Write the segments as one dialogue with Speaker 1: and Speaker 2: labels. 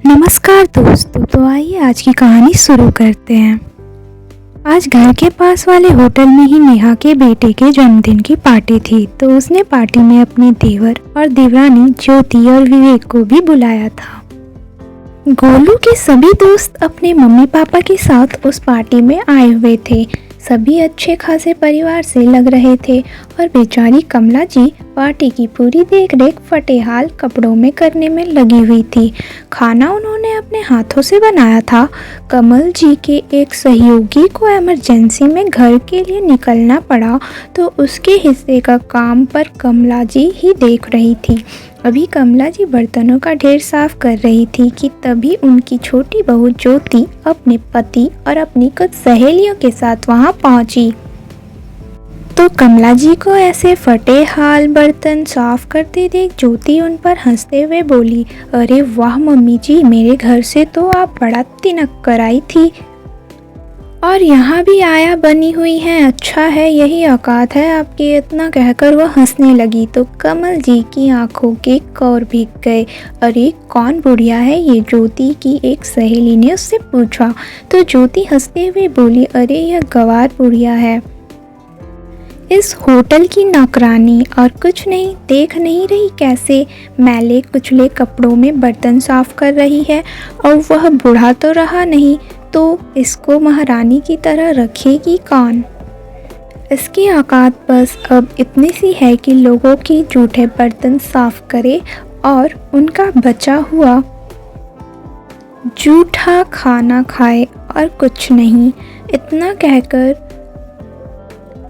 Speaker 1: नमस्कार दोस्तों। तो आइए आज की कहानी शुरू करते हैं। आज घर के पास वाले होटल में ही नेहा के बेटे के जन्मदिन की पार्टी थी। तो उसने पार्टी में अपने देवर और देवरानी ज्योति और विवेक को भी बुलाया था। गोलू के सभी दोस्त अपने मम्मी पापा के साथ उस पार्टी में आए हुए थे। सभी अच्छे खासे परिवार से लग रहे थे और बेचारी कमला जी पार्टी की पूरी देखरेख फटेहाल कपड़ों में करने में लगी हुई थी। खाना उन्होंने अपने हाथों से बनाया था। कमल जी के एक सहयोगी को इमरजेंसी में घर के लिए निकलना पड़ा तो उसके हिस्से का काम पर कमला जी ही देख रही थी। अभी कमला जी बर्तनों का ढेर साफ कर रही थी कि तभी उनकी छोटी बहू ज्योति अपने पति और अपनी कुछ सहेलियों के साथ वहां पहुंची। तो कमला जी को ऐसे फटे हाल बर्तन साफ करते देख ज्योति उन पर हंसते हुए बोली, अरे वाह मम्मी जी, मेरे घर से तो आप बड़ा तिनक कर आई थी और यहाँ भी आया बनी हुई है। अच्छा है, यही औकात है आपकी। इतना कहकर वह हंसने लगी तो कमल जी की आंखों के कौर भीग गए। अरे कौन बुढ़िया है ये? ज्योति की एक सहेली ने उससे पूछा। तो ज्योति हंसते हुए बोली, अरे यह गवार बुढ़िया है, इस होटल की नौकरानी, और कुछ नहीं। देख नहीं रही कैसे मैले कुचले कपड़ों में बर्तन साफ कर रही है? और वह बूढ़ा तो रहा नहीं तो इसको महारानी की तरह रखेगी कौन? इसकी औकात बस अब इतनी सी है कि लोगों की जूठे बर्तन साफ करे और उनका बचा हुआ जूठा खाना खाए और कुछ नहीं। इतना कहकर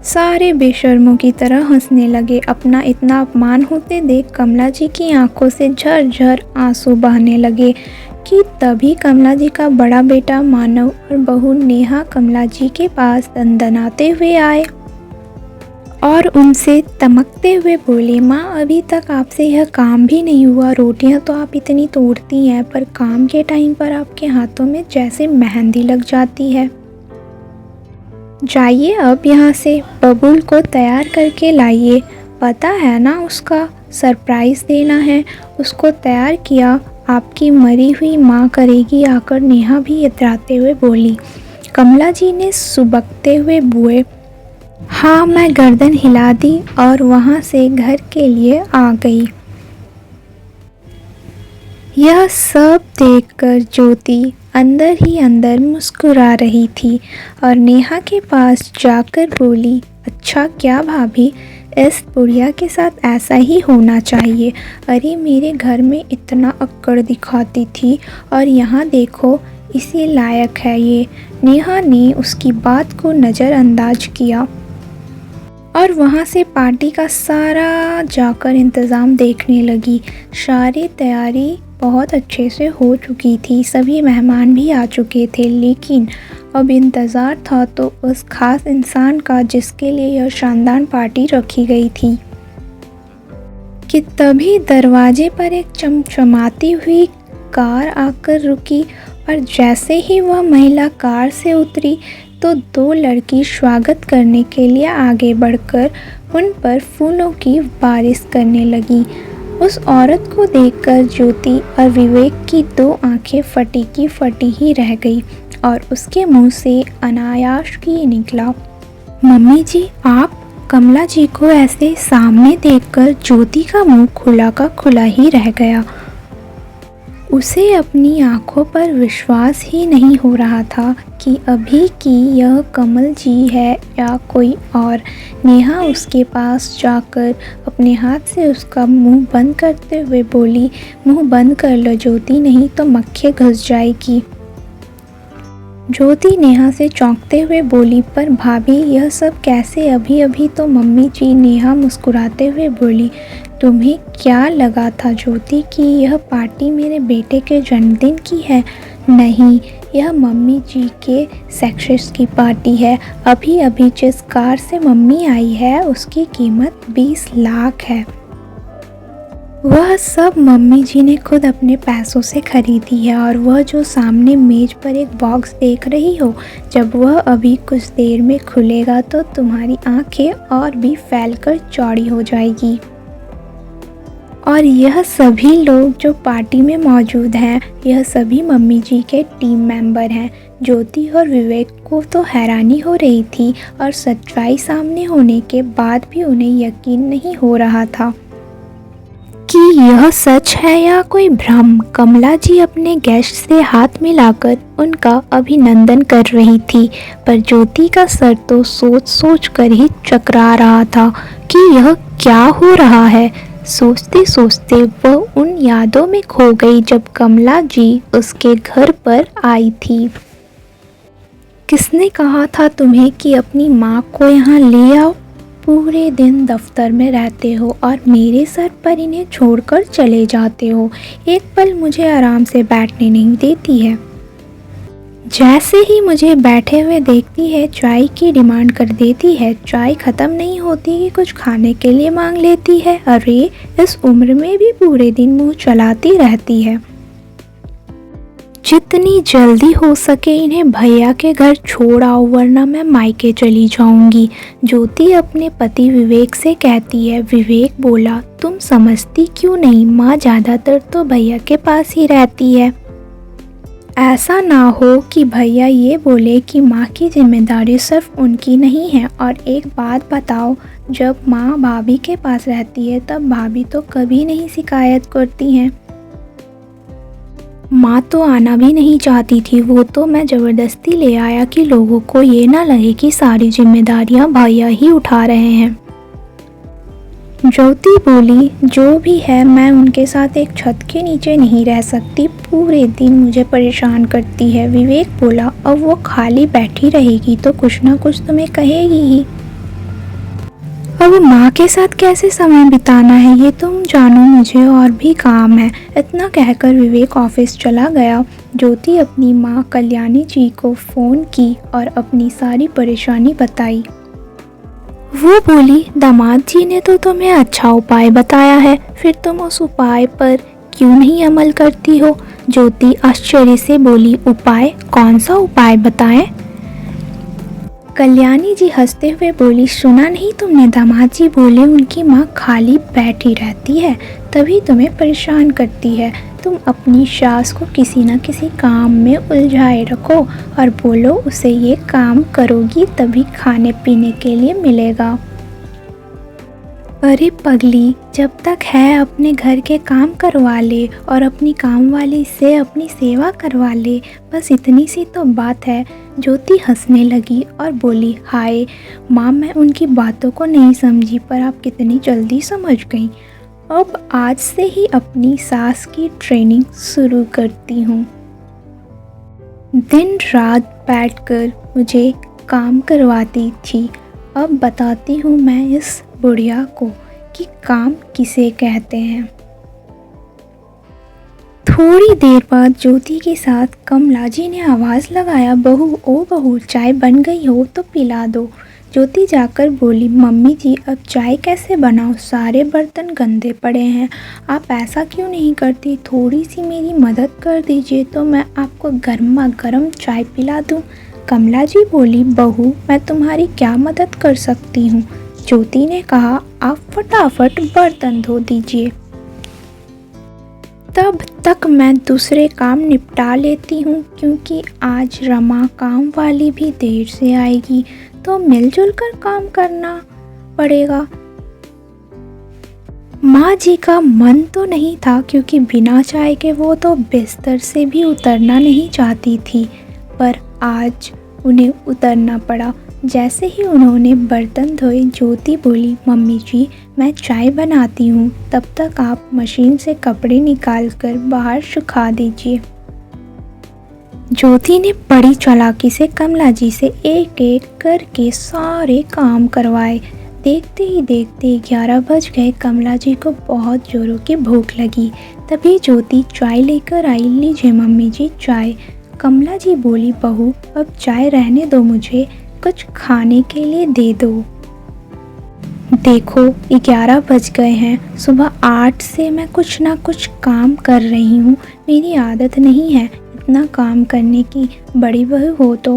Speaker 1: सारे बेशर्मों की तरह हंसने लगे। अपना इतना अपमान होते देख कमला जी की आंखों से झरझर आंसू बहने लगे कि तभी कमला जी का बड़ा बेटा मानव और बहू नेहा कमला जी के पास दंदनाते हुए आए और उनसे तमकते हुए बोले, माँ अभी तक आपसे यह काम भी नहीं हुआ। रोटियां तो आप इतनी तोड़ती हैं पर काम के टाइम पर आपके हाथों में जैसे मेहंदी लग जाती है। जाइए अब यहाँ से बबूल को तैयार करके लाइए। पता है ना उसका सरप्राइज़ देना है। उसको तैयार किया आपकी मरी हुई माँ करेगी आकर, नेहा भी इतराते हुए बोली। कमला जी ने सुबकते हुए बुए हाँ मैं गर्दन हिला दी और वहाँ से घर के लिए आ गई। यह सब देखकर ज्योति अंदर ही अंदर मुस्कुरा रही थी और नेहा के पास जाकर बोली, अच्छा क्या भाभी, इस बुढ़िया के साथ ऐसा ही होना चाहिए। अरे मेरे घर में इतना अक्कड़ दिखाती थी और यहाँ देखो इसी लायक है ये। नेहा ने उसकी बात को नज़रअंदाज किया और वहाँ से पार्टी का सारा जाकर इंतज़ाम देखने लगी। सारी तैयारी बहुत अच्छे से हो चुकी थी, सभी मेहमान भी आ चुके थे, लेकिन अब इंतज़ार था तो उस खास इंसान का जिसके लिए यह शानदार पार्टी रखी गई थी कि तभी दरवाजे पर एक चमचमाती हुई कार आकर रुकी और जैसे ही वह महिला कार से उतरी तो दो लड़की स्वागत करने के लिए आगे बढ़कर उन पर फूलों की बारिश करने लगी। उस औरत को देखकर ज्योति और विवेक की दो आंखें फटी की फटी ही रह गई और उसके मुंह से अनायास ही निकला, मम्मी जी आप? कमला जी को ऐसे सामने देखकर ज्योति का मुंह खुला का खुला ही रह गया। उसे अपनी आंखों पर विश्वास ही नहीं हो रहा था कि अभी की यह कमल जी है या कोई और। नेहा उसके पास जाकर अपने हाथ से उसका मुंह बंद करते हुए बोली, मुंह बंद कर लो ज्योति, नहीं तो मक्खी घुस जाएगी। ज्योति नेहा से चौंकते हुए बोली, पर भाभी यह सब कैसे? अभी अभी तो मम्मी जी। नेहा मुस्कुराते हुए बोली, तुम्हें क्या लगा था ज्योति कि यह पार्टी मेरे बेटे के जन्मदिन की है? नहीं, यह मम्मी जी के सक्सेस की पार्टी है। अभी अभी जिस कार से मम्मी आई है उसकी कीमत 20 लाख है। वह सब मम्मी जी ने खुद अपने पैसों से खरीदी है और वह जो सामने मेज पर एक बॉक्स देख रही हो, जब वह अभी कुछ देर में खुलेगा तो तुम्हारी आंखें और भी फैलकर चौड़ी हो जाएगी और यह सभी लोग जो पार्टी में मौजूद हैं, यह सभी मम्मी जी के टीम मेंबर हैं। ज्योति और विवेक को तो हैरानी हो रही थी और सच्चाई सामने होने के बाद भी उन्हें यकीन नहीं हो रहा था कि यह सच है या कोई भ्रम। कमला जी अपने गेस्ट से हाथ मिलाकर उनका अभिनंदन कर रही थी, पर ज्योति का सर तो सोच सोच कर ही चकरा रहा था कि यह क्या हो रहा है। सोचते सोचते वह उन यादों में खो गई जब कमला जी उसके घर पर आई थी। किसने कहा था तुम्हें कि अपनी माँ को यहाँ ले आओ? पूरे दिन दफ्तर में रहते हो और मेरे सर पर इन्हें छोड़कर चले जाते हो। एक पल मुझे आराम से बैठने नहीं देती है। जैसे ही मुझे बैठे हुए देखती है चाय की डिमांड कर देती है। चाय ख़त्म नहीं होती कि कुछ खाने के लिए मांग लेती है। अरे इस उम्र में भी पूरे दिन मुंह चलाती रहती है। जितनी जल्दी हो सके इन्हें भैया के घर छोड़ आओ, वरना मैं मायके चली जाऊंगी। ज्योति अपने पति विवेक से कहती है। विवेक बोला, तुम समझती क्यों नहीं, माँ ज़्यादातर तो भैया के पास ही रहती है। ऐसा ना हो कि भैया ये बोले कि माँ की जिम्मेदारी सिर्फ उनकी नहीं है। और एक बात बताओ, जब माँ भाभी के पास रहती है तब भाभी तो कभी नहीं शिकायत करती हैं। माँ तो आना भी नहीं चाहती थी, वो तो मैं ज़बरदस्ती ले आया कि लोगों को ये ना लगे कि सारी जिम्मेदारियाँ भैया ही उठा रहे हैं। ज्योति बोली, जो भी है मैं उनके साथ एक छत के नीचे नहीं रह सकती, पूरे दिन मुझे परेशान करती है। विवेक बोला, अब वो खाली बैठी रहेगी तो कुछ ना कुछ तुम्हें कहेगी ही। अब माँ के साथ कैसे समय बिताना है ये तुम जानो, मुझे और भी काम है। इतना कहकर विवेक ऑफिस चला गया। ज्योति अपनी माँ कल्याणी जी को फ़ोन की और अपनी सारी परेशानी बताई। वो बोली, दामाद जी ने तो तुम्हें अच्छा उपाय बताया है, फिर तुम उस उपाय पर क्यों नहीं अमल करती हो? ज्योति आश्चर्य से बोली, उपाय? कौन सा उपाय बताएं? कल्याणी जी हंसते हुए बोली, सुना नहीं तुमने, दामाद जी बोले उनकी माँ खाली बैठी रहती है तभी तुम्हें परेशान करती है। तुम अपनी सास को किसी न किसी काम में उलझाए रखो और बोलो उसे ये काम करोगी तभी खाने पीने के लिए मिलेगा। अरे पगली, जब तक है अपने घर के काम करवा ले और अपनी काम वाली से अपनी सेवा करवा ले, बस इतनी सी तो बात है। ज्योति हंसने लगी और बोली, हाय माँ, मैं उनकी बातों को नहीं समझी, पर आप कितनी जल्दी समझ गई। अब आज से ही अपनी सास की ट्रेनिंग शुरू करती हूँ। दिन रात बैठकर मुझे काम करवाती थी, अब बताती हूँ मैं इस बुढ़िया को कि काम किसे कहते हैं। थोड़ी देर बाद ज्योति के साथ कमला जी ने आवाज़ लगाया, बहू ओ बहू, चाय बन गई हो तो पिला दो। ज्योति जाकर बोली, मम्मी जी अब चाय कैसे बनाऊँ, सारे बर्तन गंदे पड़े हैं। आप ऐसा क्यों नहीं करती, थोड़ी सी मेरी मदद कर दीजिए तो मैं आपको गर्मा गर्म चाय पिला दूँ। कमला जी बोली, बहू मैं तुम्हारी क्या मदद कर सकती हूँ? ज्योति ने कहा, आप फटाफट बर्तन धो दीजिए, तब तक मैं दूसरे काम निपटा लेती हूँ, क्योंकि आज रमा काम वाली भी देर से आएगी तो मिलजुल कर काम करना पड़ेगा। माँ जी का मन तो नहीं था, क्योंकि बिना चाय के वो तो बिस्तर से भी उतरना नहीं चाहती थी, पर आज उन्हें उतरना पड़ा। जैसे ही उन्होंने बर्तन धोए, ज्योति बोली, मम्मी जी मैं चाय बनाती हूँ, तब तक आप मशीन से कपड़े निकाल कर बाहर सुखा दीजिए। ज्योति ने बड़ी चालाकी से कमला जी से एक एक करके सारे काम करवाए। देखते ही देखते 11 बज गए। कमला जी को बहुत जोरों की भूख लगी। तभी ज्योति चाय लेकर आई। लीजिए मम्मी जी चाय। कमला जी बोली, बहू अब चाय रहने दो, मुझे कुछ खाने के लिए दे दो। देखो 11 बज गए हैं, सुबह 8 से मैं कुछ ना कुछ काम कर रही हूँ, मेरी आदत नहीं है इतना काम करने की। बड़ी बहू हो तो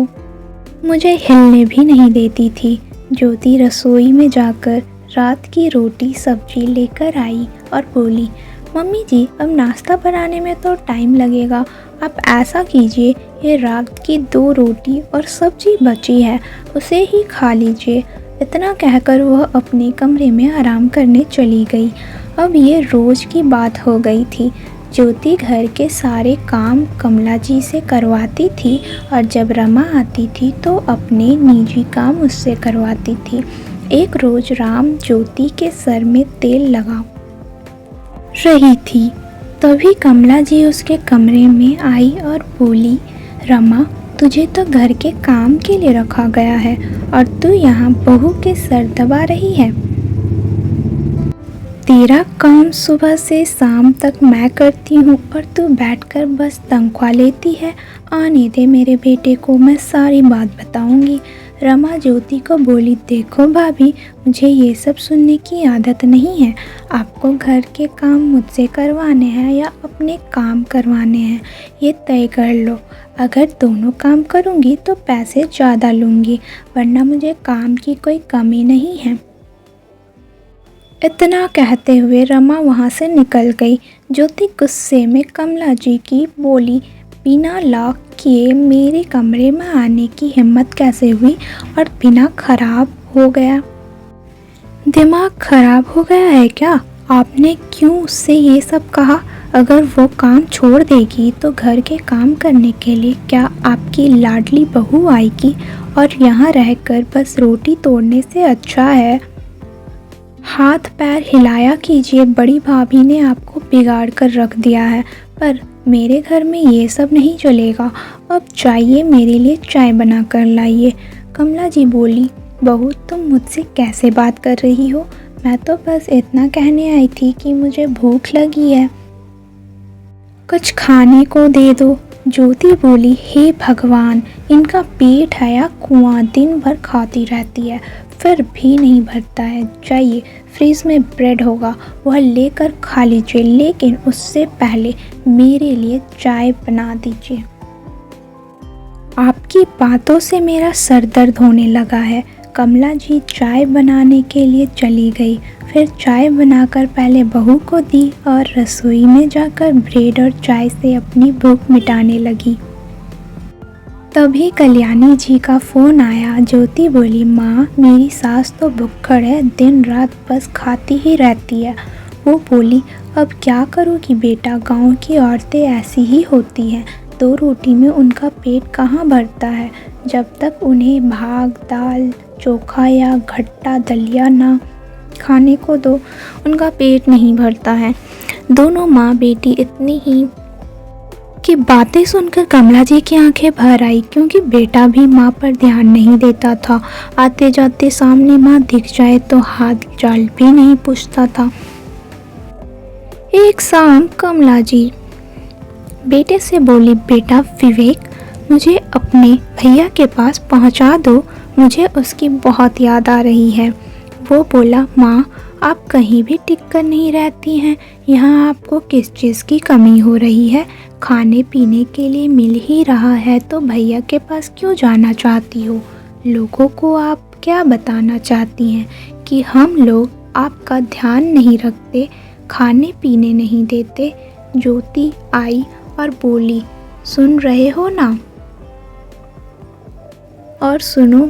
Speaker 1: मुझे हिलने भी नहीं देती थी। ज्योति रसोई में जाकर रात की रोटी सब्जी लेकर आई और बोली, मम्मी जी अब नाश्ता बनाने में तो टाइम लगेगा, आप ऐसा कीजिए ये रात की 2 रोटी और सब्जी बची है उसे ही खा लीजिए। इतना कहकर वह अपने कमरे में आराम करने चली गई। अब ये रोज़ की बात हो गई थी। ज्योति घर के सारे काम कमला जी से करवाती थी और जब रमा आती थी तो अपने निजी काम उससे करवाती थी। एक रोज़ राम ज्योति के सर में तेल लगा रही थी, तभी कमला जी उसके कमरे में आई और बोली, रमा तुझे तो घर के काम के लिए रखा गया है और तू यहाँ बहू के सर दबा रही है। तेरा काम सुबह से शाम तक मैं करती हूँ और तू बैठकर बस तनख्वाह लेती है। आने दे मेरे बेटे को, मैं सारी बात बताऊँगी। रमा ज्योति को बोली, देखो भाभी मुझे ये सब सुनने की आदत नहीं है। आपको घर के काम मुझसे करवाने हैं या अपने काम करवाने हैं ये तय कर लो। अगर दोनों काम करूँगी तो पैसे ज़्यादा लूँगी, वरना मुझे काम की कोई कमी नहीं है। इतना कहते हुए रमा वहाँ से निकल गई। ज्योति गुस्से में कमला जी की बोली, बिना लॉक किए मेरे कमरे में आने की हिम्मत कैसे हुई और बिना खराब हो गया? दिमाग खराब हो गया है क्या? आपने क्यों उससे ये सब कहा? अगर वो काम छोड़ देगी तो घर के काम करने के लिए क्या आपकी लाडली बहू आएगी और यहाँ रहकर बस रोटी तोड़ने से अच्छा है हाथ पैर हिलाया कीजिए। बड़ी भाभी ने आपको बिगाड़ कर रख दिया है, पर मेरे घर में ये सब नहीं चलेगा। अब जाइए मेरे लिए चाय बना कर लाइए। कमला जी बोली, बहू तुम मुझसे कैसे बात कर रही हो? मैं तो बस इतना कहने आई थी कि मुझे भूख लगी है, कुछ खाने को दे दो। ज्योति बोली, हे भगवान, इनका पेट है या कुआं, दिन भर खाती रहती है फिर भी नहीं भरता है। जाइए फ्रिज में ब्रेड होगा वह लेकर खा लीजिए, लेकिन उससे पहले मेरे लिए चाय बना दीजिए। आपकी बातों से मेरा सर दर्द होने लगा है। कमला जी चाय बनाने के लिए चली गई। फिर चाय बनाकर पहले बहू को दी और रसोई में जाकर ब्रेड और चाय से अपनी भूख मिटाने लगी। तभी कल्याणी जी का फ़ोन आया। ज्योति बोली, माँ मेरी सास तो भुक्खड़ है, दिन रात बस खाती ही रहती है। वो बोली, अब क्या करूँगी बेटा, गांव की औरतें ऐसी ही होती हैं, 2 रोटी में उनका पेट कहाँ भरता है। जब तक उन्हें भाग दाल चोखा या खट्टा दलिया ना खाने को दो उनका पेट नहीं भरता है। दोनों माँ बेटी इतनी ही की बातें सुनकर कमला जी की आंखें भर आई, क्योंकि बेटा भी माँ पर ध्यान नहीं देता था। आते जाते सामने माँ दिख जाए तो हाथ जाल भी नहीं पूछता था। एक शाम कमला जी बेटे से बोली, बेटा विवेक मुझे अपने भैया के पास पहुँचा दो, मुझे उसकी बहुत याद आ रही है। वो बोला, माँ आप कहीं भी टिक कर नहीं रहती हैं, यहाँ आपको किस चीज़ की कमी हो रही है? खाने पीने के लिए मिल ही रहा है तो भैया के पास क्यों जाना चाहती हो? लोगों को आप क्या बताना चाहती हैं कि हम लोग आपका ध्यान नहीं रखते, खाने पीने नहीं देते? ज्योति आई और बोली, सुन रहे हो ना? और सुनो,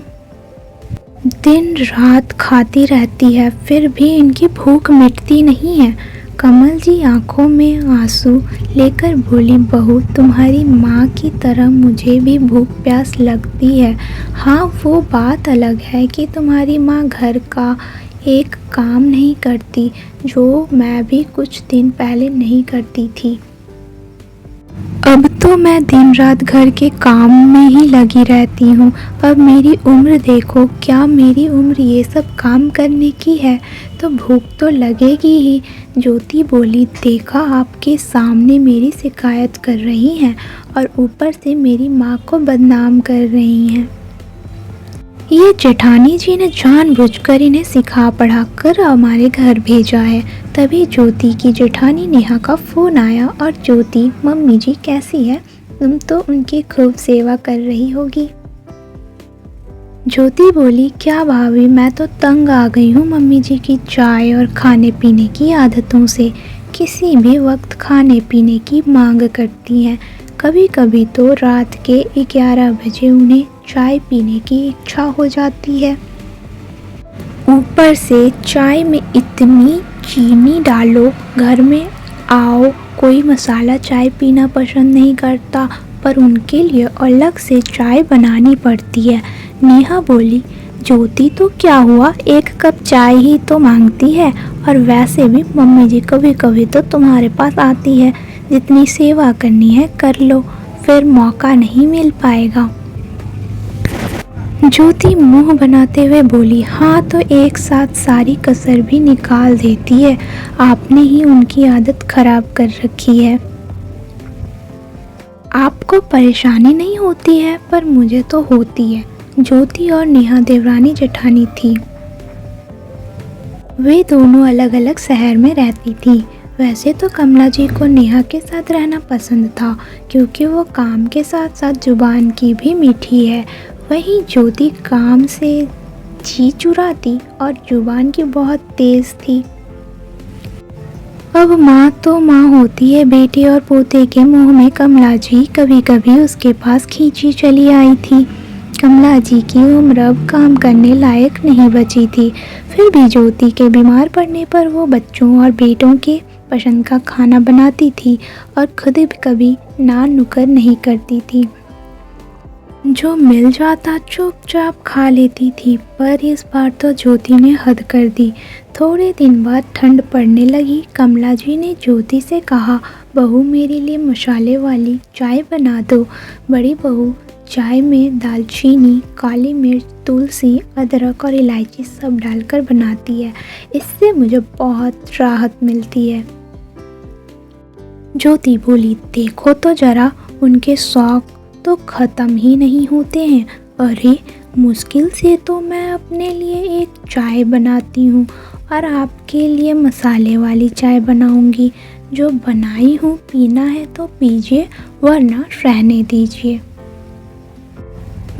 Speaker 1: दिन रात खाती रहती है फिर भी इनकी भूख मिटती नहीं है। कमल जी आंखों में आंसू लेकर बोली, बहू तुम्हारी माँ की तरह मुझे भी भूख प्यास लगती है। हाँ वो बात अलग है कि तुम्हारी माँ घर का एक काम नहीं करती, जो मैं भी कुछ दिन पहले नहीं करती थी। अब तो मैं दिन रात घर के काम में ही लगी रहती हूँ। अब मेरी उम्र देखो, क्या मेरी उम्र ये सब काम करने की है? तो भूख तो लगेगी ही। ज्योति बोली, देखा आपके सामने मेरी शिकायत कर रही हैं और ऊपर से मेरी माँ को बदनाम कर रही हैं। ये जेठानी जी ने जानबूझकर इन्हें सिखा पढ़ा कर हमारे घर भेजा है। तभी ज्योति की जेठानी नेहा का फ़ोन आया और ज्योति, मम्मी जी कैसी है? तुम तो उनकी खूब सेवा कर रही होगी। ज्योति बोली, क्या भाभी, मैं तो तंग आ गई हूँ मम्मी जी की चाय और खाने पीने की आदतों से। किसी भी वक्त खाने पीने की मांग करती हैं। कभी कभी तो रात के 11 बजे उन्हें चाय पीने की इच्छा हो जाती है। ऊपर से चाय में इतनी चीनी डालो, घर में आओ कोई मसाला चाय पीना पसंद नहीं करता, पर उनके लिए अलग से चाय बनानी पड़ती है। नेहा बोली, ज्योति तो क्या हुआ, 1 कप चाय ही तो मांगती है, और वैसे भी मम्मी जी कभी कभी तो तुम्हारे पास आती है, जितनी सेवा करनी है कर लो, फिर मौका नहीं मिल पाएगा। ज्योति मुंह बनाते हुए बोली, हाँ तो एक साथ सारी कसर भी निकाल देती है, आपने ही उनकी आदत खराब कर रखी है। आपको परेशानी नहीं होती है, पर मुझे तो होती है। ज्योति और नेहा देवरानी जेठानी थी। वे दोनों अलग अलग शहर में रहती थी। वैसे तो कमला जी को नेहा के साथ रहना पसंद था, क्योंकि वो काम के साथ साथ जुबान की भी मीठी है। वहीं ज्योति काम से जी चुराती और जुबान की बहुत तेज थी। अब माँ तो माँ होती है, बेटे और पोते के मुंह में कमला जी कभी कभी उसके पास खींची चली आई थी। कमला जी की उम्र अब काम करने लायक नहीं बची थी, फिर भी ज्योति के बीमार पड़ने पर वो बच्चों और बेटों के पसंद का खाना बनाती थी और खुद भी कभी ना नुक्कड़ नहीं करती थी। जो मिल जाता चुपचाप खा लेती थी, पर इस बार तो ज्योति ने हद कर दी। थोड़े दिन बाद ठंड पड़ने लगी। कमला जी ने ज्योति से कहा, बहू मेरे लिए मसाले वाली चाय बना दो। बड़ी बहू चाय में दालचीनी, काली मिर्च, तुलसी, अदरक और इलायची सब डालकर बनाती है। इससे मुझे बहुत राहत मिलती है। ज्योति बोली, देखो तो जरा, उनके शौक तो ख़त्म ही नहीं होते हैं। अरे मुश्किल से तो मैं अपने लिए एक चाय बनाती हूँ और आपके लिए मसाले वाली चाय बनाऊँगी। जो बनाई हूँ पीना है तो पीजिए, वरना रहने दीजिए।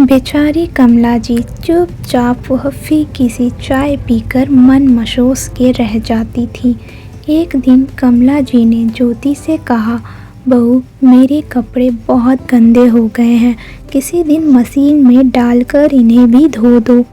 Speaker 1: बेचारी कमला जी चुपचाप वह फीकी सी चाय पीकर मन मशोस के रह जाती थी। एक दिन कमला जी ने ज्योति से कहा, बहू मेरे कपड़े बहुत गंदे हो गए हैं, किसी दिन मशीन में डालकर इन्हें भी धो दो।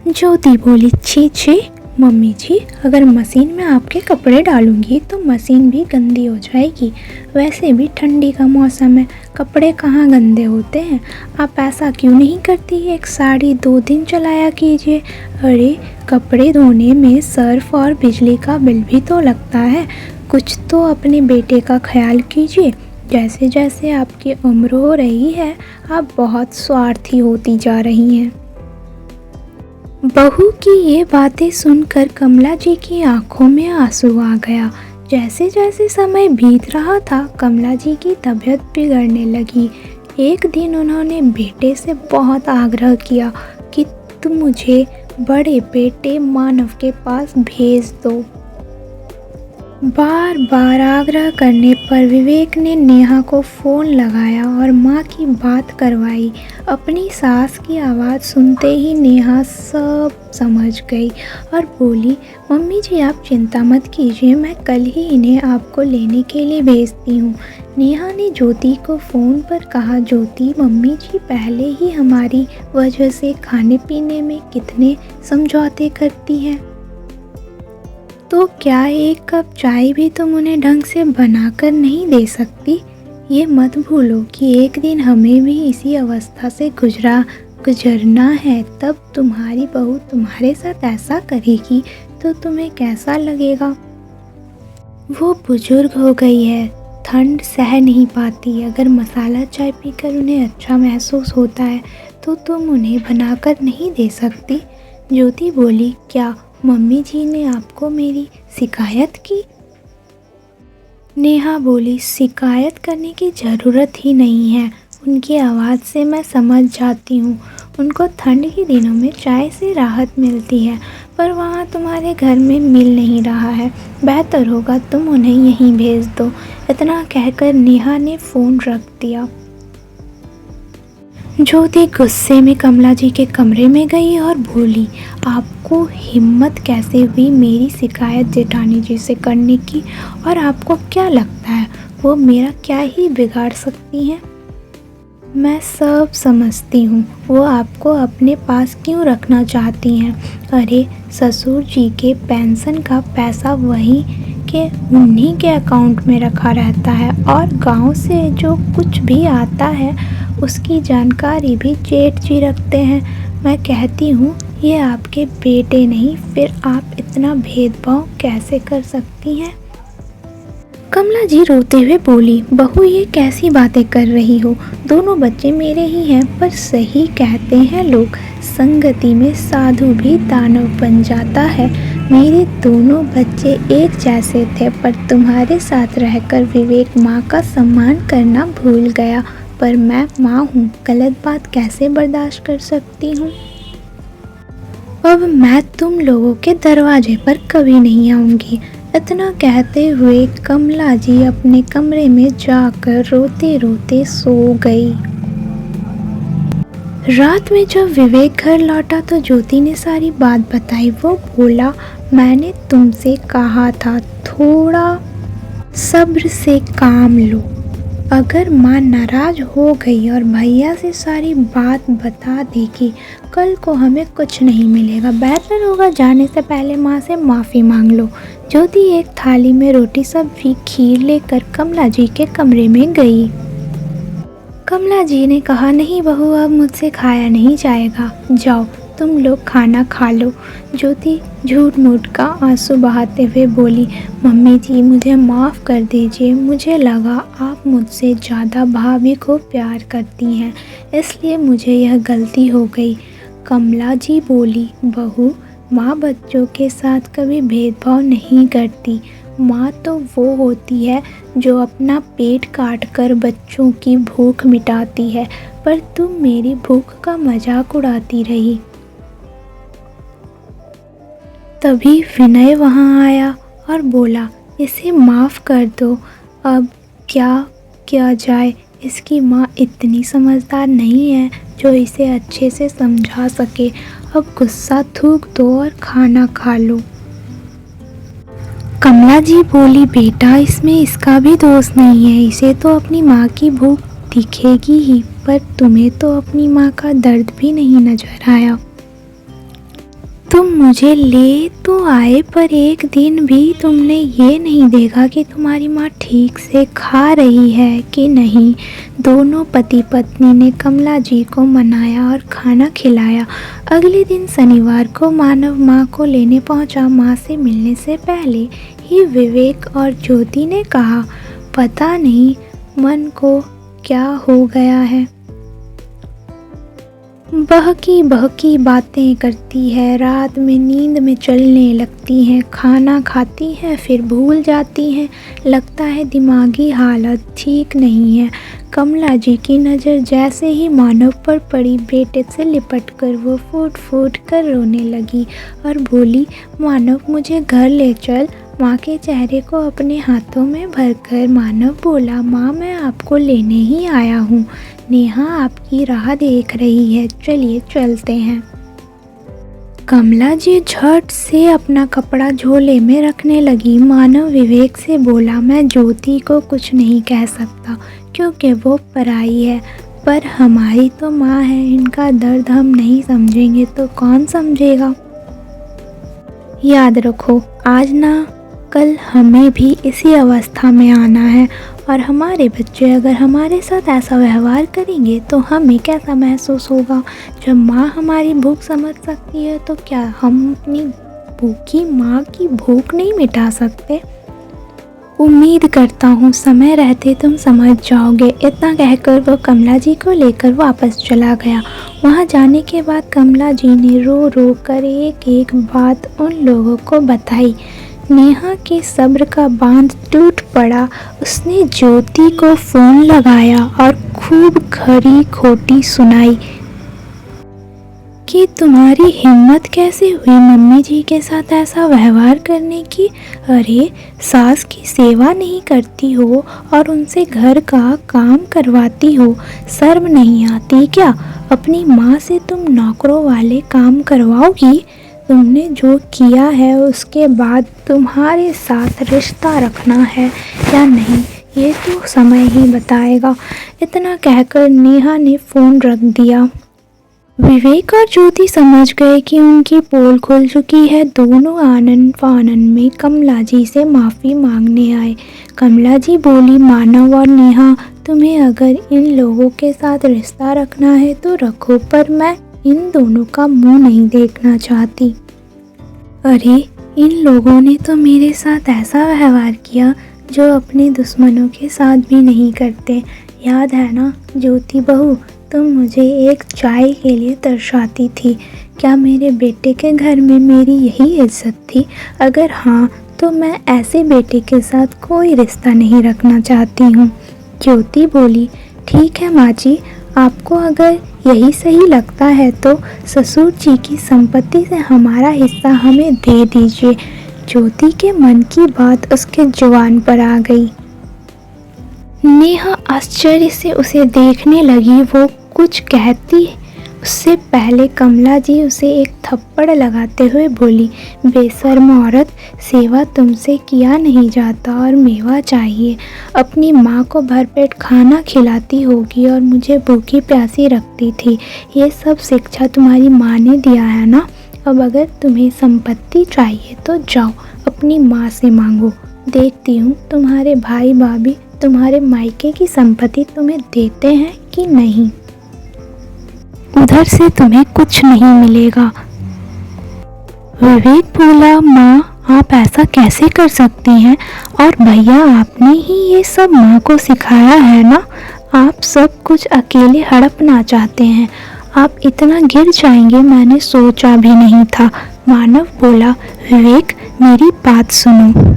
Speaker 1: ज्योति बोली, छी छी मम्मी जी, अगर मशीन में आपके कपड़े डालूंगी तो मशीन भी गंदी हो जाएगी। वैसे भी ठंडी का मौसम है, कपड़े कहाँ गंदे होते हैं। आप ऐसा क्यों नहीं करती, एक साड़ी 2 दिन चलाया कीजिए। अरे कपड़े धोने में सर्फ और बिजली का बिल भी तो लगता है। कुछ तो अपने बेटे का ख्याल कीजिए। जैसे जैसे आपकी उम्र हो रही है, आप बहुत स्वार्थी होती जा रही हैं। बहू की ये बातें सुनकर कमला जी की आंखों में आंसू आ गया। जैसे जैसे समय बीत रहा था, कमला जी की तबीयत बिगड़ने लगी। एक दिन उन्होंने बेटे से बहुत आग्रह किया कि तुम मुझे बड़े बेटे मानव के पास भेज दो। बार बार आग्रह करने पर विवेक ने नेहा को फ़ोन लगाया और माँ की बात करवाई। अपनी सास की आवाज़ सुनते ही नेहा सब समझ गई और बोली, मम्मी जी आप चिंता मत कीजिए, मैं कल ही इन्हें आपको लेने के लिए भेजती हूँ। नेहा ने ज्योति को फ़ोन पर कहा, ज्योति मम्मी जी पहले ही हमारी वजह से खाने पीने में कितने समझौते करती हैं, तो क्या 1 कप चाय भी तुम उन्हें ढंग से बनाकर नहीं दे सकती। ये मत भूलो कि एक दिन हमें भी इसी अवस्था से गुजरना है। तब तुम्हारी बहू तुम्हारे साथ ऐसा करेगी तो तुम्हें कैसा लगेगा। वो बुजुर्ग हो गई है, ठंड सह नहीं पाती। अगर मसाला चाय पीकर उन्हें अच्छा महसूस होता है तो तुम उन्हें बनाकर नहीं दे सकती। ज्योति बोली, क्या मम्मी जी ने आपको मेरी शिकायत की। नेहा बोली, शिकायत करने की ज़रूरत ही नहीं है, उनकी आवाज़ से मैं समझ जाती हूँ। उनको ठंड के दिनों में चाय से राहत मिलती है, पर वहाँ तुम्हारे घर में मिल नहीं रहा है। बेहतर होगा तुम उन्हें यहीं भेज दो। इतना कहकर नेहा ने फ़ोन रख दिया। ज्योति गुस्से में कमला जी के कमरे में गई और बोली, आपको हिम्मत कैसे हुई मेरी शिकायत जेठानी जी से करने की, और आपको क्या लगता है वो मेरा क्या ही बिगाड़ सकती हैं? मैं सब समझती हूँ, वो आपको अपने पास क्यों रखना चाहती हैं। अरे ससुर जी के पेंशन का पैसा वहीं के उन्हीं के अकाउंट में रखा रहता है, और गांव से जो कुछ भी आता है उसकी जानकारी भी जेठ जी रखते हैं। मैं कहती हूँ ये आपके बेटे नहीं, फिर आप इतना भेदभाव कैसे कर सकती हैं? कमला जी रोते हुए बोली, बहू ये कैसी बातें कर रही हो, दोनों बच्चे मेरे ही हैं। पर सही कहते हैं लोग, संगति में साधु भी दानव बन जाता है। मेरे दोनों बच्चे एक जैसे थे, पर तुम्हारे साथ रहकर विवेक माँ का सम्मान करना भूल गया। पर मैं माँ हूँ, गलत बात कैसे बर्दाश्त कर सकती हूँ। अब मैं तुम लोगों के दरवाजे पर कभी नहीं आऊँगी। इतना कहते हुए कमला जी अपने कमरे में जाकर रोते रोते सो गई। रात में जब विवेक घर लौटा तो ज्योति ने सारी बात बताई। वो बोला, मैंने तुमसे कहा था थोड़ा सब्र से काम लो। अगर माँ नाराज हो गई और भैया से सारी बात बता देगी, कल को हमें कुछ नहीं मिलेगा। बेहतर होगा जाने से पहले माँ से माफ़ी मांग लो। ज्योति एक थाली में रोटी सब्जी खीर लेकर कमला जी के कमरे में गई। कमला जी ने कहा, नहीं बहू, अब मुझसे खाया नहीं जाएगा, जाओ तुम लोग खाना खा लो। ज्योति झूठ मूठ का आंसू बहाते हुए बोली, मम्मी जी मुझे माफ़ कर दीजिए, मुझे लगा आप मुझसे ज़्यादा भाभी को प्यार करती हैं, इसलिए मुझे यह गलती हो गई। कमला जी बोली, बहू माँ बच्चों के साथ कभी भेदभाव नहीं करती। माँ तो वो होती है जो अपना पेट काट कर बच्चों की भूख मिटाती है, पर तुम मेरी भूख का मजाक उड़ाती रही। तभी विनय वहाँ आया और बोला, इसे माफ़ कर दो, अब क्या किया जाए। इसकी माँ इतनी समझदार नहीं है जो इसे अच्छे से समझा सके। अब गुस्सा थूक दो और खाना खा लो। कमला जी बोली, बेटा इसमें इसका भी दोष नहीं है, इसे तो अपनी माँ की भूख दिखेगी ही, पर तुम्हें तो अपनी माँ का दर्द भी नहीं नजर आया। तुम मुझे ले तो आए, पर एक दिन भी तुमने ये नहीं देखा कि तुम्हारी माँ ठीक से खा रही है कि नहीं। दोनों पति पत्नी ने कमला जी को मनाया और खाना खिलाया। अगले दिन शनिवार को मानव माँ को लेने पहुँचा। माँ से मिलने से पहले ही विवेक और ज्योति ने कहा, पता नहीं मन को क्या हो गया है, बहकी बहकी बातें करती है, रात में नींद में चलने लगती हैं, खाना खाती है फिर भूल जाती हैं, लगता है दिमागी हालत ठीक नहीं है। कमला जी की नज़र जैसे ही मानव पर पड़ी, बेटे से लिपटकर वो फूट फूट कर रोने लगी और बोली, मानव मुझे घर ले चल। माँ के चेहरे को अपने हाथों में भरकर मानव बोला, माँ मैं आपको लेने ही आया हूँ, नेहा आपकी राह देख रही है, चलिए चलते हैं। कमला जी झट से अपना कपड़ा झोले में रखने लगी। मानव विवेक से बोला, मैं ज्योति को कुछ नहीं कह सकता क्योंकि वो पराई है, पर हमारी तो माँ है, इनका दर्द हम नहीं समझेंगे तो कौन समझेगा। याद रखो, आज ना कल हमें भी इसी अवस्था में आना है, और हमारे बच्चे अगर हमारे साथ ऐसा व्यवहार करेंगे तो हमें कैसा महसूस होगा। जब माँ हमारी भूख समझ सकती है तो क्या हम अपनी भूखी माँ की भूख नहीं मिटा सकते। उम्मीद करता हूँ समय रहते तुम समझ जाओगे। इतना कहकर वो कमला जी को लेकर वापस चला गया। वहाँ जाने के बाद कमला जी ने रो रो कर एक एक बात उन लोगों को बताई। नेहा के सब्र का बांध टूट पड़ा। उसने ज्योति को फोन लगाया और खूब खरी खोटी सुनाई कि तुम्हारी हिम्मत कैसे हुई मम्मी जी के साथ ऐसा व्यवहार करने की। अरे सास की सेवा नहीं करती हो और उनसे घर का काम करवाती हो, शर्म नहीं आती क्या? अपनी माँ से तुम नौकरों वाले काम करवाओगी? तुमने जो किया है उसके बाद तुम्हारे साथ रिश्ता रखना है या नहीं ये तो समय ही बताएगा। इतना कहकर नेहा ने फ़ोन रख दिया। विवेक और ज्योति समझ गए कि उनकी पोल खुल चुकी है। दोनों आनन फानन में कमला जी से माफ़ी मांगने आए। कमला जी बोली, मानव और नेहा, तुम्हें अगर इन लोगों के साथ रिश्ता रखना है तो रखो, पर मैं इन दोनों का मुंह नहीं देखना चाहती। अरे इन लोगों ने तो मेरे साथ ऐसा व्यवहार किया जो अपने दुश्मनों के साथ भी नहीं करते। याद है ना ज्योति बहू, तुम मुझे एक चाय के लिए तरसाती थी। क्या मेरे बेटे के घर में मेरी यही इज्जत थी? अगर हाँ तो मैं ऐसे बेटे के साथ कोई रिश्ता नहीं रखना चाहती हूँ। ज्योति बोली, ठीक है माँ जी, आपको अगर यही सही लगता है तो ससुर जी की संपत्ति से हमारा हिस्सा हमें दे दीजिए। ज्योति के मन की बात उसके जुबान पर आ गई। नेहा आश्चर्य से उसे देखने लगी। वो कुछ कहती उससे पहले कमला जी उसे एक थप्पड़ लगाते हुए बोली, बेशर्म औरत, सेवा तुमसे किया नहीं जाता और मेवा चाहिए। अपनी माँ को भरपेट खाना खिलाती होगी और मुझे भूखी प्यासी रखती थी। ये सब शिक्षा तुम्हारी माँ ने दिया है ना। अब अगर तुम्हें संपत्ति चाहिए तो जाओ अपनी माँ से मांगो। देखती हूँ तुम्हारे भाई भाभी तुम्हारे मायके की संपत्ति तुम्हें देते हैं कि नहीं। उधर से तुम्हें कुछ नहीं मिलेगा। विवेक बोला, माँ आप ऐसा कैसे कर सकती हैं? और भैया आपने ही ये सब माँ को सिखाया है ना। आप सब कुछ अकेले हड़पना चाहते हैं। आप इतना गिर जाएंगे मैंने सोचा भी नहीं था। मानव बोला, विवेक मेरी बात सुनो।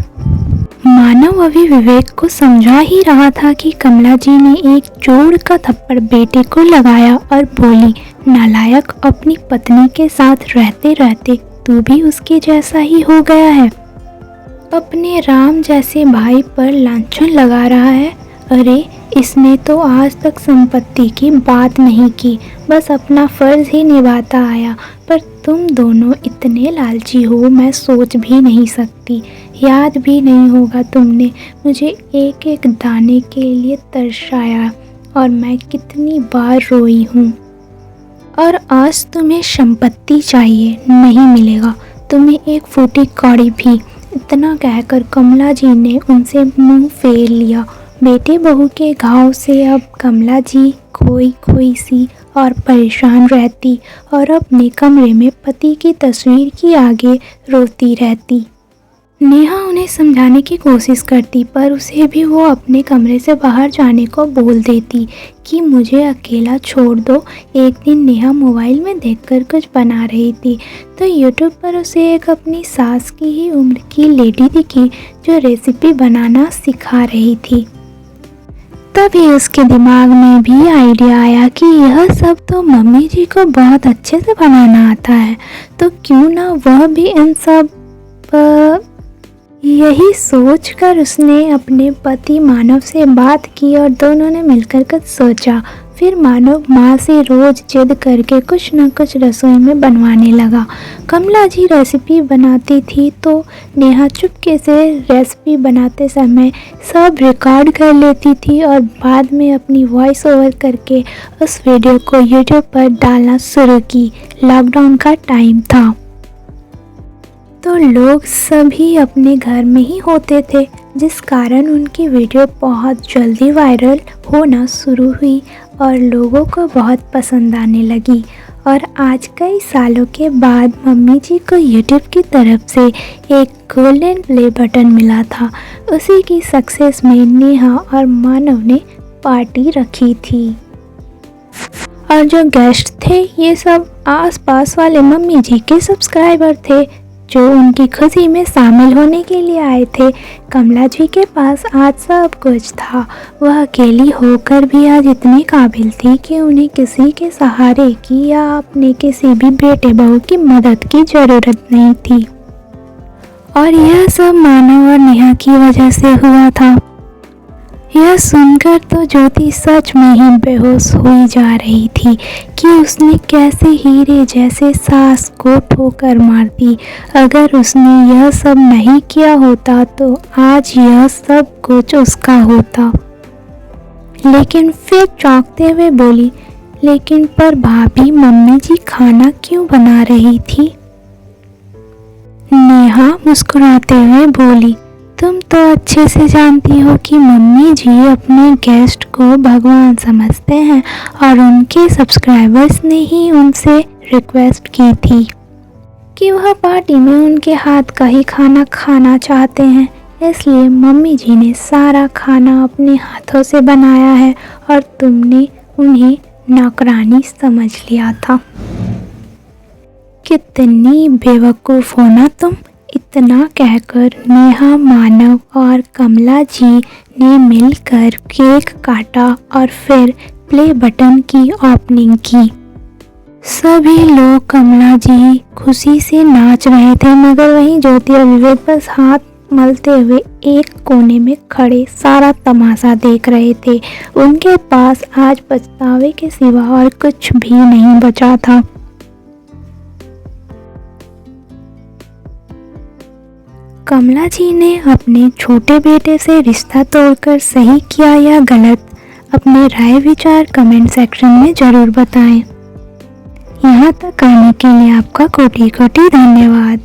Speaker 1: मानव अभी विवेक को समझा ही रहा था कि कमला जी ने एक जोर का थप्पड़ बेटे को लगाया और बोली, नालायक, अपनी पत्नी के साथ रहते रहते तू भी उसके जैसा ही हो गया है। अपने राम जैसे भाई पर लांछन लगा रहा है। अरे इसने तो आज तक संपत्ति की बात नहीं की, बस अपना फर्ज ही निभाता आया। पर तुम दोनों इतने लालची हो मैं सोच भी नहीं सकती। याद भी नहीं होगा तुमने मुझे एक एक दाने के लिए तरसाया और मैं कितनी बार रोई हूँ। और आज तुम्हें संपत्ति चाहिए, नहीं मिलेगा तुम्हें एक फूटी कौड़ी भी। इतना कहकर कमला जी ने उनसे मुंह फेर लिया। बेटे बहू के घाव से अब कमला जी खोई खोई सी और परेशान रहती और अपने कमरे में पति की तस्वीर के आगे रोती रहती। नेहा उन्हें समझाने की कोशिश करती पर उसे भी वो अपने कमरे से बाहर जाने को बोल देती कि मुझे अकेला छोड़ दो। एक दिन नेहा मोबाइल में देखकर कुछ बना रही थी तो यूट्यूब पर उसे एक अपनी सास की ही उम्र की लेडी दिखी जो रेसिपी बनाना सिखा रही थी। तभी उसके दिमाग में भी आइडिया आया कि यह सब तो मम्मी जी को बहुत अच्छे से बनाना आता है, तो क्यों ना वह भी इन सब यही सोचकर उसने अपने पति मानव से बात की और दोनों ने मिलकर कुछ सोचा। फिर मानव माँ से रोज जिद करके कुछ न कुछ रसोई में बनवाने लगा। कमला जी रेसिपी बनाती थी तो नेहा चुपके से रेसिपी बनाते समय सब रिकॉर्ड कर लेती थी और बाद में अपनी वॉइस ओवर करके उस वीडियो को यूट्यूब पर डालना शुरू की। लॉकडाउन का टाइम था तो लोग सभी अपने घर में ही होते थे, जिस कारण उनकी वीडियो बहुत जल्दी वायरल होना शुरू हुई और लोगों को बहुत पसंद आने लगी। और आज कई सालों के बाद मम्मी जी को यूट्यूब की तरफ से एक गोल्डन प्ले बटन मिला था। उसी की सक्सेस में नेहा और मानव ने पार्टी रखी थी और जो गेस्ट थे ये सब आसपास वाले मम्मी जी के सब्सक्राइबर थे। जो उनकी खुशी में शामिल होने के लिए आए थे। कमला जी के पास आज सब कुछ था। वह अकेली होकर भी आज इतनी काबिल थी कि उन्हें किसी के सहारे की या अपने किसी भी बेटे बहू की मदद की ज़रूरत नहीं थी। और यह सब मानव और नेहा की वजह से हुआ था। यह सुनकर तो ज्योति सच में ही बेहोश हुई जा रही थी कि उसने कैसे हीरे जैसे सास को ठोकर मार दी। अगर उसने यह सब नहीं किया होता तो आज यह सब कुछ उसका होता। लेकिन फिर चौंकते हुए बोली, लेकिन पर भाभी, मम्मी जी खाना क्यों बना रही थी? नेहा मुस्कुराते हुए बोली, तुम तो अच्छे से जानती हो कि मम्मी जी अपने गेस्ट को भगवान समझते हैं और उनके सब्सक्राइबर्स ने ही उनसे रिक्वेस्ट की थी कि वह पार्टी में उनके हाथ का ही खाना खाना चाहते हैं। इसलिए मम्मी जी ने सारा खाना अपने हाथों से बनाया है और तुमने उन्हें नौकरानी समझ लिया था। कितनी बेवकूफ़ हो ना तुम। इतना कहकर नेहा, मानव और कमला जी ने मिलकर केक काटा और फिर प्ले बटन की ओपनिंग की। सभी लोग कमला जी खुशी से नाच रहे थे, मगर वहीं ज्योति और विवेक बस हाथ मलते हुए एक कोने में खड़े सारा तमाशा देख रहे थे। उनके पास आज पछतावे के सिवा और कुछ भी नहीं बचा था। कमला जी ने अपने छोटे बेटे से रिश्ता तोड़कर सही किया या गलत, अपने राय विचार कमेंट सेक्शन में ज़रूर बताएं। यहाँ तक आने के लिए आपका कोटि कोटि धन्यवाद।